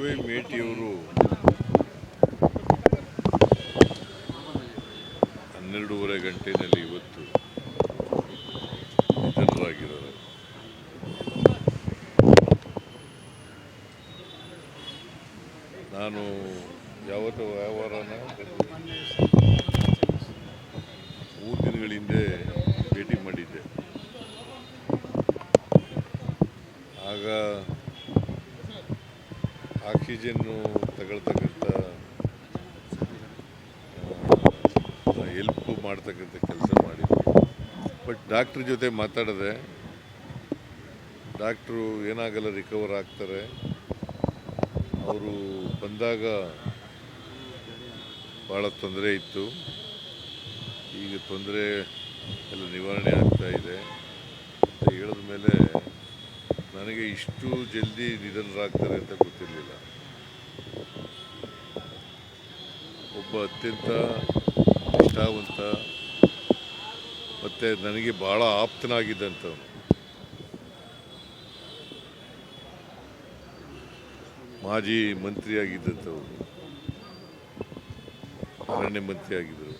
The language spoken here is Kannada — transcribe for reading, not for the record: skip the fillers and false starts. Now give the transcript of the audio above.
ವೈ ಮೇಟಿಯವರು 12:30 ಗಂಟೆಯಲ್ಲಿ ಇವತ್ತು ನಿಧನರಾಗಿದ್ದಾರೆ. ನಾನು ಯಾವತ್ತೂ ವ್ಯವಹಾರನ 3 ದಿನಗಳ ಹಿಂದೆ ಭೇಟಿ ಮಾಡಿದ್ದೆ. ಆಗ ಆಕ್ಸಿಜನ್ನು ತಗೊಳ್ತಕ್ಕಂಥ ಹೆಲ್ಪ್ ಮಾಡ್ತಕ್ಕಂಥ ಕೆಲಸ ಮಾಡಿದ್ವಿ. ಬಟ್ ಡಾಕ್ಟ್ರ್ ಜೊತೆ ಮಾತಾಡಿದೆ. ಡಾಕ್ಟ್ರು ಏನಾಗಲ್ಲ, ರಿಕವರ್ ಆಗ್ತಾರೆ. ಅವರು ಬಂದಾಗ ಭಾಳ ತೊಂದರೆ ಇತ್ತು, ಈಗ ತೊಂದರೆ ಎಲ್ಲ ನಿವಾರಣೆ ಆಗ್ತಾ ಇದೆ ಅಂತ ಹೇಳಿದ ಮೇಲೆ ನನಗೆ ಇಷ್ಟು ಜಲ್ದಿ ನಿಧನರಾಗ್ತಾರೆ ಅಂತ ಗೊತ್ತಿರಲಿಲ್ಲ. ಒಬ್ಬ ಅತ್ಯಂತ ನಿಷ್ಠಾವಂತ ಮತ್ತು ನನಗೆ ಭಾಳ ಆಪ್ತನಾಗಿದ್ದಂಥವನು. ಮಾಜಿ ಮಂತ್ರಿಯಾಗಿದ್ದಂಥವರು, ಅರಣ್ಯ ಮಂತ್ರಿ ಆಗಿದ್ದರು.